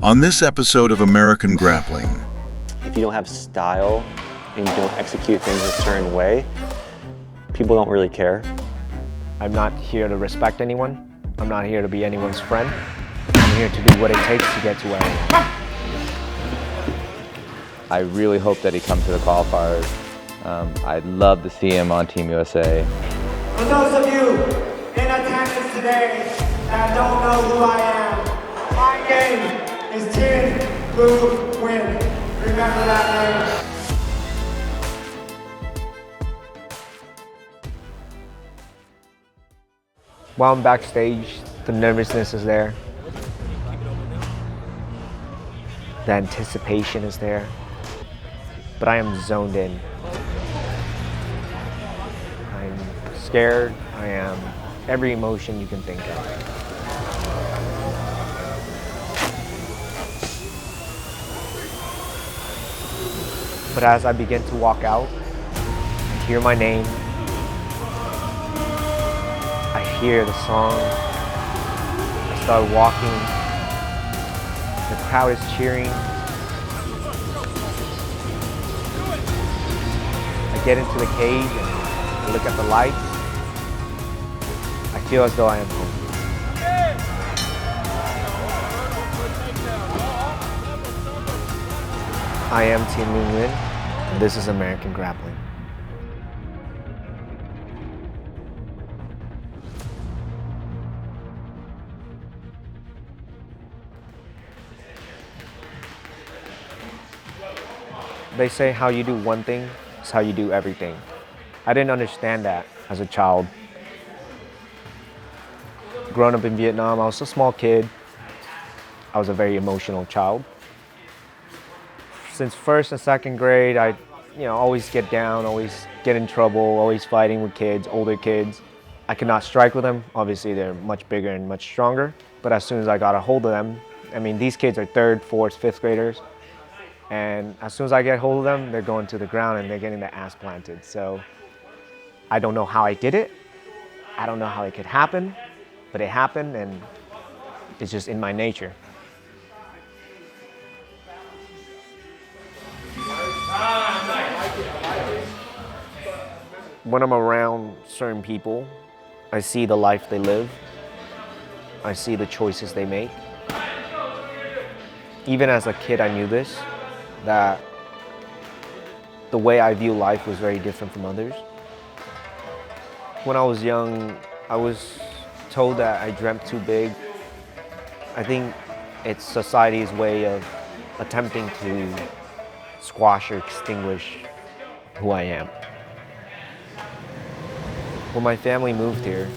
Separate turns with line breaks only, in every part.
On this episode of American Grappling.
If you don't have style and you don't execute things a certain way, people don't really care.
I'm not here to respect anyone. I'm not here to be anyone's friend. I'm here to do what it takes to get to where I am.
I really hope that he comes to the qualifiers. I'd love to see him on Team USA.
For those of you in attendance today that don't know who I am, my name is Tin Boo Win. Remember that name.
While I'm backstage, the nervousness is there. The anticipation is there. But I am zoned in. I'm scared. I am every emotion you can think of. But as I begin to walk out, I hear my name. I hear the song. I start walking. The crowd is cheering. I get into the cage and I look at the lights. I feel as though I am home. I am Tin Boo Win, and this is American Grappling. They say how you do one thing is how you do everything. I didn't understand that as a child. Growing up in Vietnam, I was a small kid. I was a very emotional child. Since first and second grade, I always get down, always get in trouble, always fighting with kids, older kids. I could not strike with them. Obviously, they're much bigger and much stronger. But as soon as I got a hold of them, these kids are 3rd, 4th, 5th graders. And as soon as I get hold of them, they're going to the ground and they're getting their ass planted. So I don't know how I did it. I don't know how it could happen, but it happened and it's just in my nature. When I'm around certain people, I see the life they live. I see the choices they make. Even as a kid, I knew this, that the way I view life was very different from others. When I was young, I was told that I dreamt too big. I think it's society's way of attempting to squash or extinguish who I am. When my family moved here,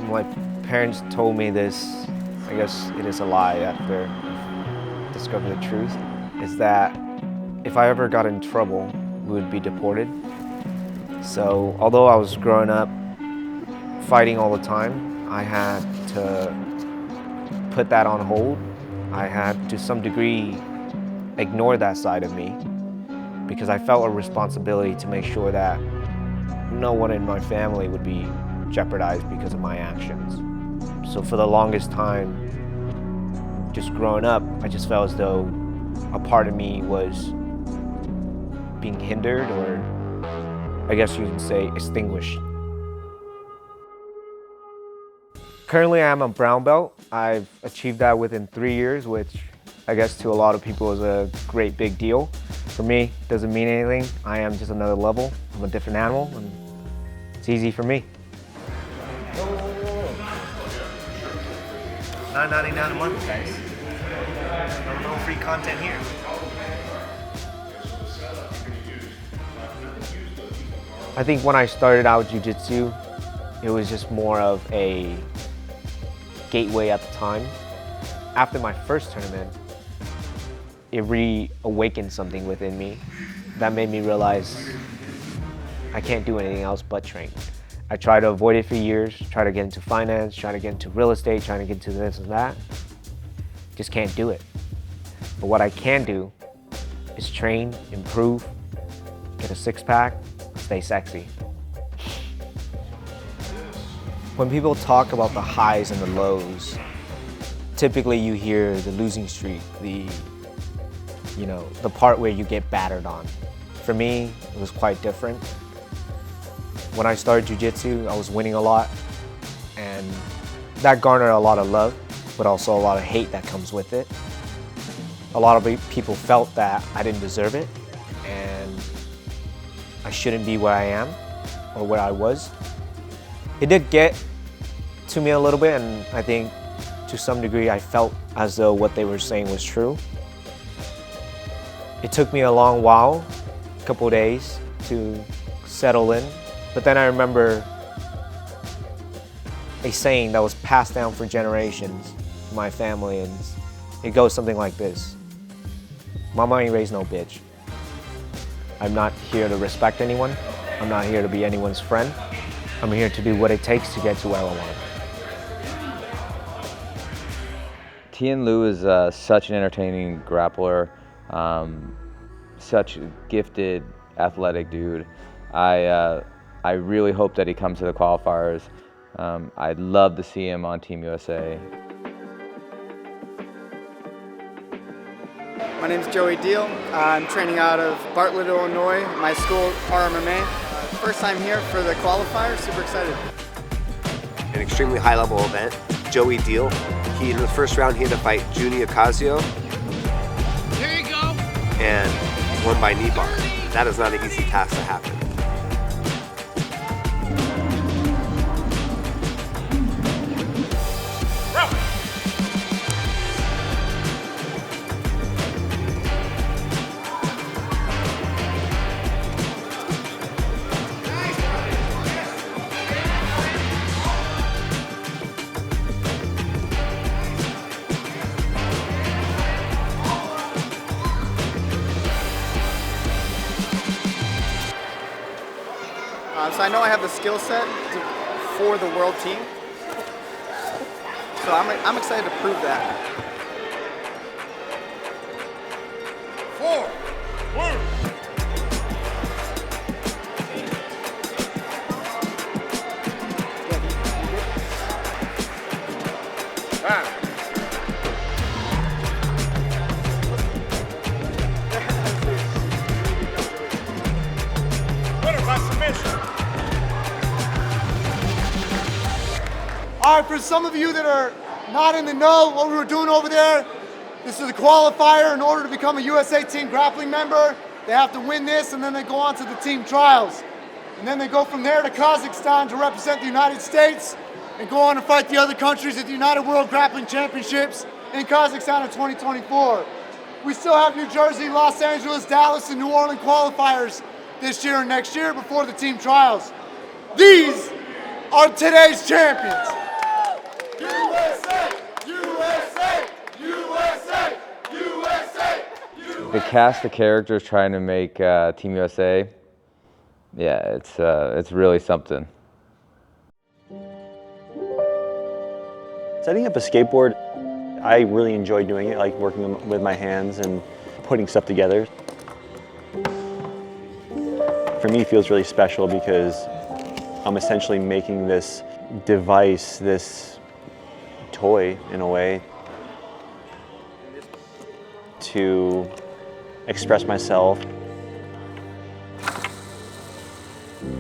my parents told me this, I guess it is a lie after I discovered the truth, is that if I ever got in trouble, we would be deported. So although I was growing up fighting all the time, I had to put that on hold. I had to some degree ignore that side of me because I felt a responsibility to make sure that no one in my family would be jeopardized because of my actions. So for the longest time, just growing up, I just felt as though a part of me was being hindered, or I guess you can say extinguished. Currently, I'm a brown belt. I've achieved that within 3 years, which I guess to a lot of people is a great big deal. For me, it doesn't mean anything. I am just another level. I'm a different animal, and it's easy for me. $9.99 a month, guys. No free content here. I think when I started out Jiu-jitsu, it was just more of a gateway at the time. After my first tournament, it reawakened something within me that made me realize I can't do anything else but train. I tried to avoid it for years, try to get into finance, try to get into real estate, trying to get into this and that. Just can't do it. But what I can do is train, improve, get a six-pack, stay sexy. When people talk about the highs and the lows, typically you hear the losing streak, the part where you get battered on. For me, it was quite different. When I started jiu-jitsu, I was winning a lot, and that garnered a lot of love, but also a lot of hate that comes with it. A lot of people felt that I didn't deserve it, and I shouldn't be where I am, or where I was. It did get to me a little bit, and I think to some degree I felt as though what they were saying was true. It took me a long while, a couple days, to settle in, but then I remember a saying that was passed down for generations in my family, and it goes something like this: Mama ain't raised no bitch. I'm not here to respect anyone. I'm not here to be anyone's friend. I'm here to do what it takes to get to where I want.
Tien Lu is such an entertaining grappler, such a gifted, athletic dude. I really hope that he comes to the qualifiers. I'd love to see him on Team USA.
My name's Joey Deal. I'm training out of Bartlett, Illinois, my school, RMMA. First time here for the qualifier, super excited.
An extremely high-level event. Joey Deal. He, in the first round, he had to fight Juni Ocasio.
Here you go.
And won by knee bar. That is not an easy task to happen.
So I know I have the skill set for the world team. So I'm excited to prove that.
4, 1.
All right, for some of you that are not in the know what we were doing over there, this is a qualifier. In order to become a USA Team Grappling member, they have to win this, and then they go on to the team trials. And then they go from there to Kazakhstan to represent the United States and go on to fight the other countries at the United World Grappling Championships in Kazakhstan in 2024. We still have New Jersey, Los Angeles, Dallas, and New Orleans qualifiers this year and next year before the team trials. These are today's champions. USA! USA! USA! USA!
The cast of characters trying to make Team USA, yeah, it's really something.
Setting up a skateboard, I really enjoy doing it, like working with my hands and putting stuff together. For me, it feels really special because I'm essentially making this device, this toy in a way, to express myself.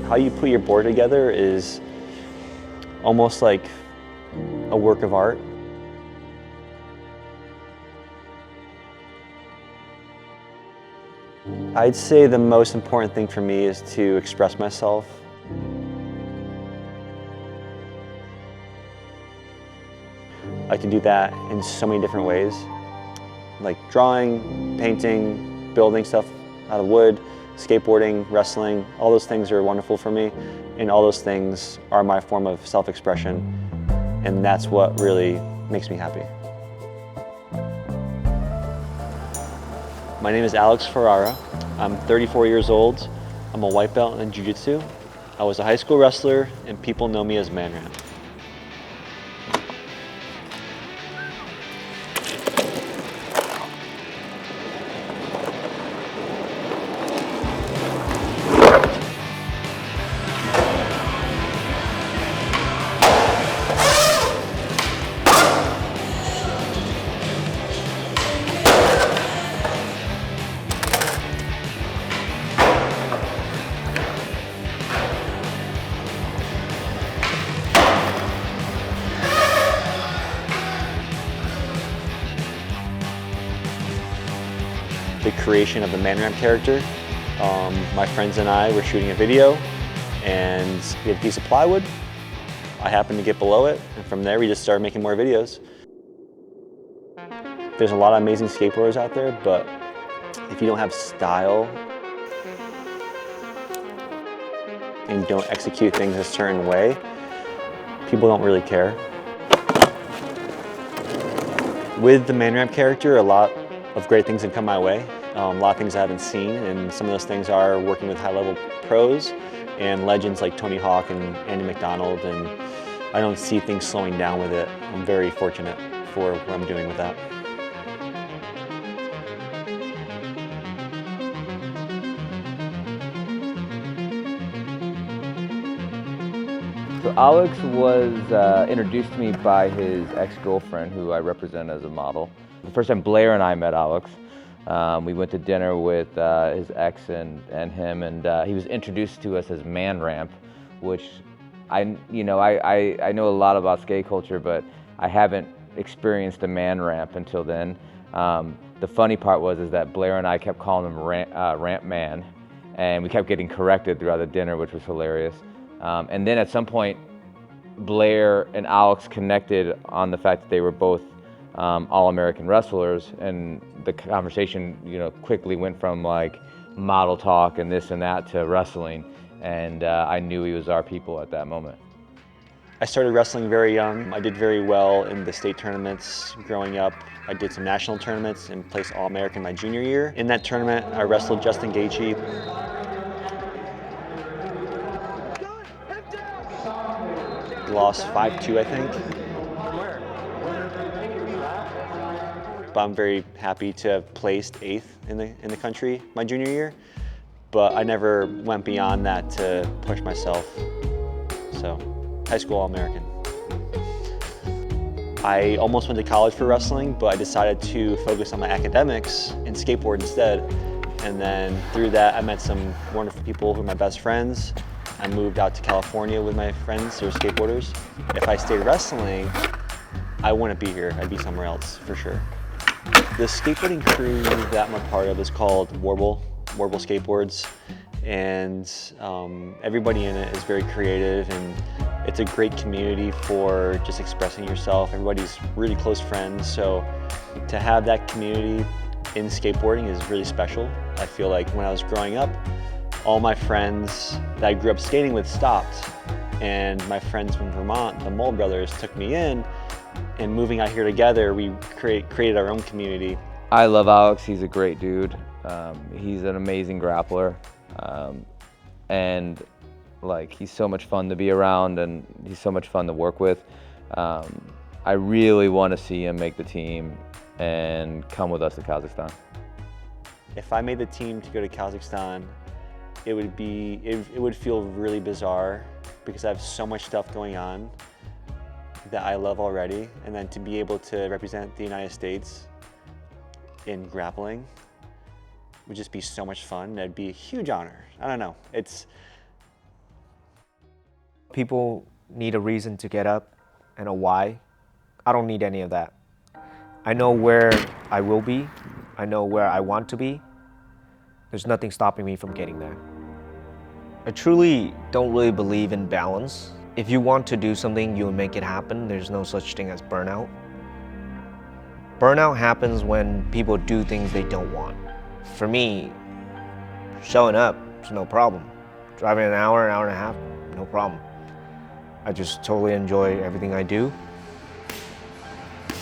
How you put your board together is almost like a work of art. I'd say the most important thing for me is to express myself. I can do that in so many different ways, like drawing, painting, building stuff out of wood, skateboarding, wrestling. All those things are wonderful for me, and all those things are my form of self-expression, and that's what really makes me happy. My name is Alex Ferrara. I'm 34 years old. I'm a white belt in Jiu-jitsu. I was a high school wrestler, and people know me as Man Ram. the creation of the man ramp character. My friends and I were shooting a video, and we had a piece of plywood. I happened to get below it, and from there we just started making more videos. There's a lot of amazing skateboarders out there, but if you don't have style and don't execute things a certain way, people don't really care. With the man ramp character, a lot of great things have come my way. A lot of things I haven't seen, and some of those things are working with high-level pros and legends like Tony Hawk and Andy McDonald, and I don't see things slowing down with it. I'm very fortunate for what I'm doing with that.
So Alex was introduced to me by his ex-girlfriend, who I represent as a model. The first time Blair and I met Alex, we went to dinner with his ex and him, and he was introduced to us as Man Ramp, which I know a lot about skate culture, but I haven't experienced a Man Ramp until then. The funny part was that Blair and I kept calling him Ramp Man, and we kept getting corrected throughout the dinner, which was hilarious. And then at some point, Blair and Alex connected on the fact that they were both All-American wrestlers, and the conversation, quickly went from like model talk and this and that to wrestling, and I knew he was our people at that moment.
I started wrestling very young. I did very well in the state tournaments growing up. I did some national tournaments and placed All-American my junior year. In that tournament, I wrestled Justin Gaethje. Lost 5-2, I think. But I'm very happy to have placed 8th in the country my junior year. But I never went beyond that to push myself. So, high school All-American. I almost went to college for wrestling, but I decided to focus on my academics and skateboard instead. And then through that, I met some wonderful people who are my best friends. I moved out to California with my friends who are skateboarders. If I stayed wrestling, I wouldn't be here. I'd be somewhere else for sure. The skateboarding crew that I'm a part of is called Warble Skateboards, and everybody in it is very creative, and it's a great community for just expressing yourself. Everybody's really close friends, so to have that community in skateboarding is really special. I feel like when I was growing up, all my friends that I grew up skating with stopped, and my friends from Vermont, the Mold Brothers, took me in, and moving out here together, we created our own community.
I love Alex. He's a great dude. He's an amazing grappler, and like he's so much fun to be around, and he's so much fun to work with. I really want to see him make the team and come with us to Kazakhstan.
If I made the team to go to Kazakhstan, it would feel really bizarre because I have so much stuff going on that I love already, and then to be able to represent the United States in grappling would just be so much fun. It'd be a huge honor. I don't know.
People need a reason to get up and a why. I don't need any of that. I know where I will be. I know where I want to be. There's nothing stopping me from getting there. I truly don't really believe in balance. If you want to do something, you'll make it happen. There's no such thing as burnout. Burnout happens when people do things they don't want. For me, showing up is no problem. Driving an hour and a half, no problem. I just totally enjoy everything I do.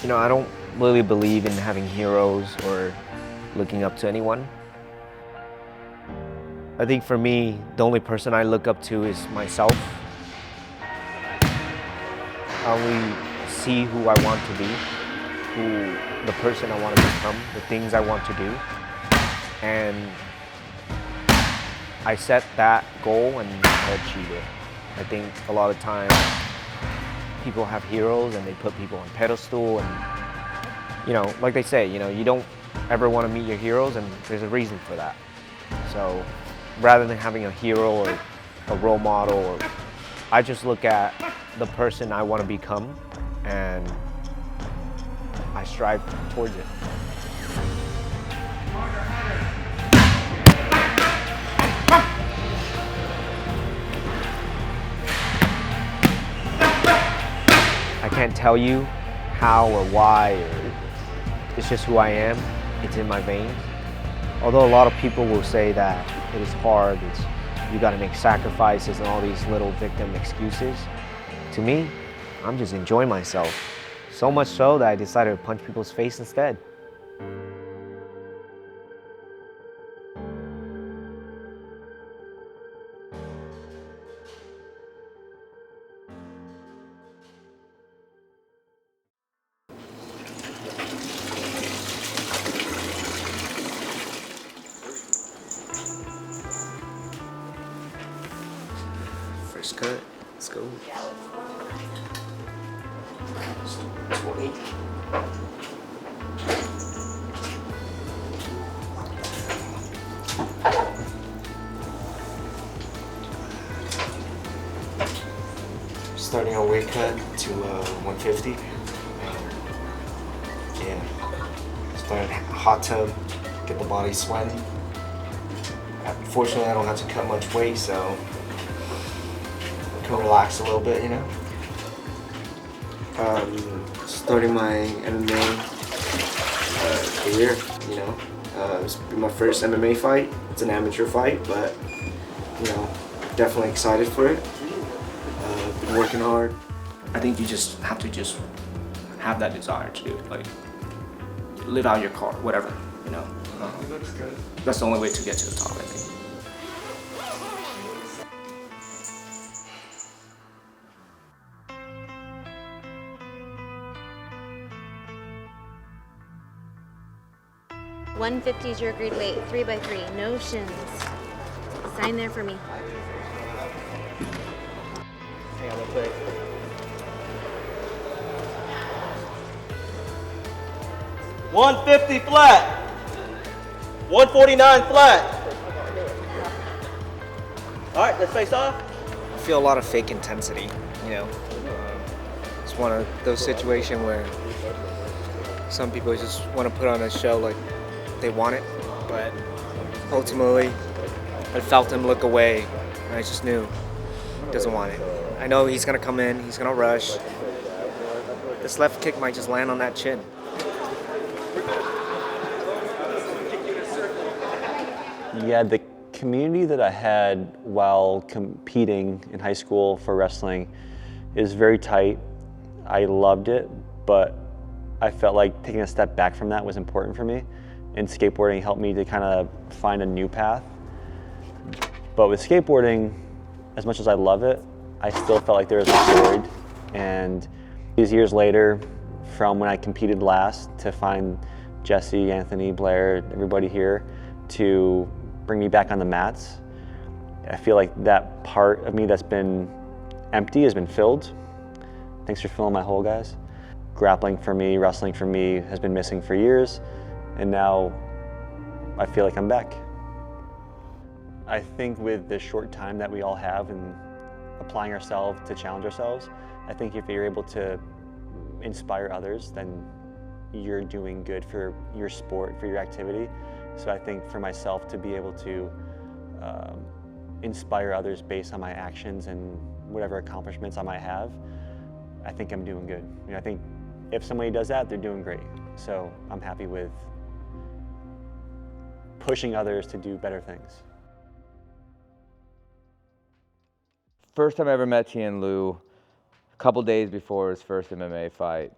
I don't really believe in having heroes or looking up to anyone. I think for me, the only person I look up to is myself. I only see who I want to be, the person I want to become, the things I want to do. And I set that goal and I achieve it. I think a lot of times people have heroes and they put people on pedestal, and like they say, you don't ever want to meet your heroes, and there's a reason for that. So rather than having a hero or a role model, I just look at the person I want to become and I strive towards it. I can't tell you how or why, or it's just who I am. It's in my veins. Although a lot of people will say that it is hard, you gotta make sacrifices and all these little victim excuses. To me, I'm just enjoying myself. So much so that I decided to punch people's face instead. First cut, let's go. 20. Starting our weight cut to 150. Yeah. Start hot tub, get the body sweating. Fortunately, I don't have to cut much weight, so I can relax a little bit, you know. Starting my MMA career, you know. This will be my first MMA fight. It's an amateur fight, but you know, definitely excited for it. Been working hard.
I think you just have to just have that desire to do it, like live out your car, whatever, you know. That's the only way to get to the top, I think.
$150 is your agreed weight, 3x3, no shins. Sign there for me.
Hang on real quick.
$150 flat. $149 flat. All right, let's face off.
I feel a lot of fake intensity, you know. It's one of those situations where some people just want to put on a show like they want it, but ultimately I felt him look away and I just knew he doesn't want it. I know he's gonna come in, he's gonna rush. This left kick might just land on that chin.
Yeah, the community that I had while competing in high school for wrestling is very tight. I loved it, but I felt like taking a step back from that was important for me. And skateboarding helped me to kind of find a new path. But with skateboarding, as much as I love it, I still felt like there was a void. And these years later, from when I competed last, to find Jesse, Anthony, Blair, everybody here, to bring me back on the mats, I feel like that part of me that's been empty has been filled. Thanks for filling my hole, guys. Grappling for me, wrestling for me has been missing for years, and now I feel like I'm back. I think with the short time that we all have and applying ourselves to challenge ourselves, I think if you're able to inspire others, then you're doing good for your sport, for your activity. So I think for myself to be able to inspire others based on my actions and whatever accomplishments I might have, I think I'm doing good. You know, I think if somebody does that, they're doing great. So I'm happy with pushing others to do better things.
First time I ever met Tian Lu, a couple days before his first MMA fight,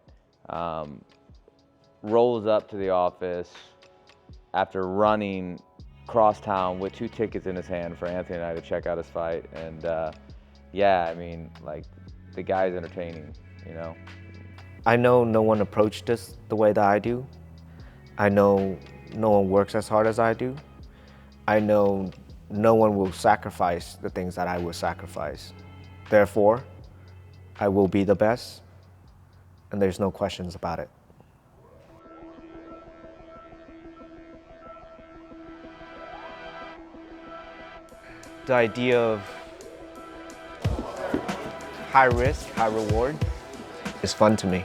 rolls up to the office after running cross town with 2 tickets in his hand for Anthony and I to check out his fight. And yeah, I mean, like, the guy's entertaining, you know?
I know no one approached us the way that I do. I know no one works as hard as I do. I know no one will sacrifice the things that I will sacrifice. Therefore, I will be the best, and there's no questions about it. The idea of high risk, high reward is fun to me.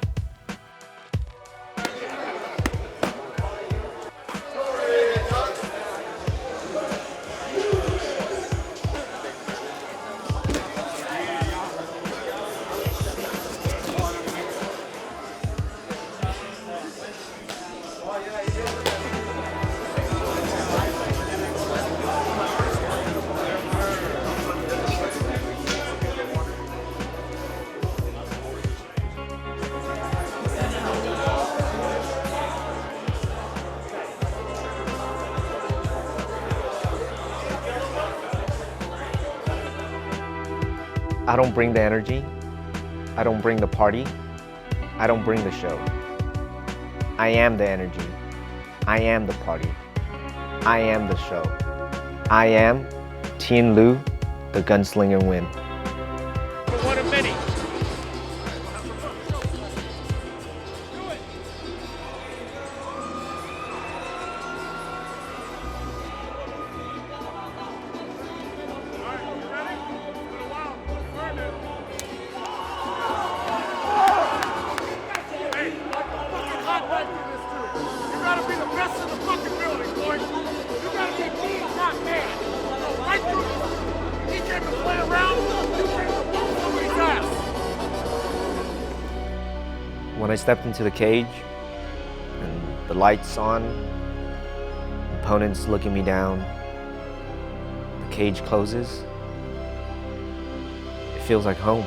I don't bring the energy. I don't bring the party. I don't bring the show. I am the energy. I am the party. I am the show. I am Tien Lu, the gunslinger win.
One of many.
When I stepped into the cage and the lights on, opponents looking me down, the cage closes, it feels like home.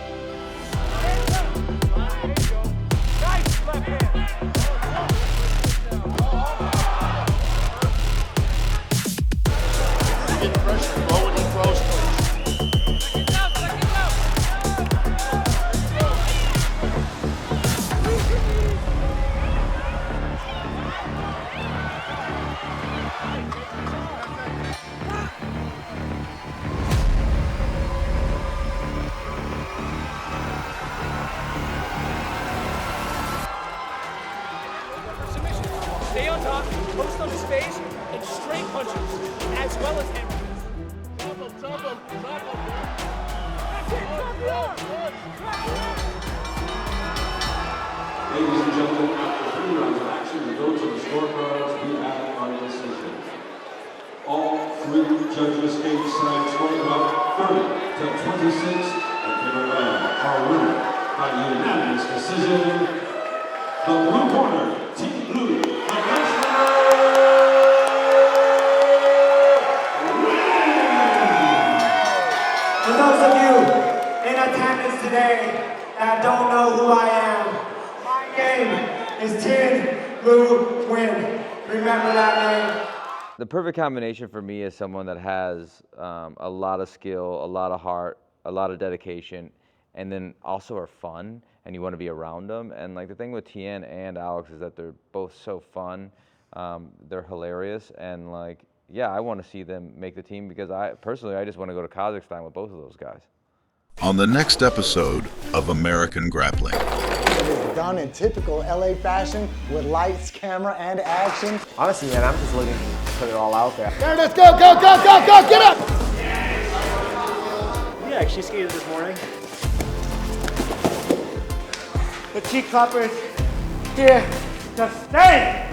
Stay on top, post on his face, and straight punches, as well as hammer. Drop him, drop him, drop him. That's it, drop him!
Ladies and gentlemen, after 3 rounds of action, we go to the scorecards. We have our decision. All 3 judges gave side scored about 30 to 26 in favor of our winner by unanimous decision. The blue corner, Tien Lu, the gunslinger,
For those of you in attendance today that don't know who I am, my name is Tien Lu Win. Remember that name.
The perfect combination for me is someone that has a lot of skill, a lot of heart, a lot of dedication, and then also are fun, and you want to be around them. And like the thing with Tien and Alex is that they're both so fun, they're hilarious, and like, yeah, I want to see them make the team because I just want to go to Kazakhstan with both of those guys.
On the next episode of American Grappling.
It is done in typical LA fashion with lights, camera, and action.
Honestly, man, I'm just looking to put it all out there.
There it is, go, go, go, go, go, get up!
Yeah, actually skated this morning. The cheek clappers here to stay.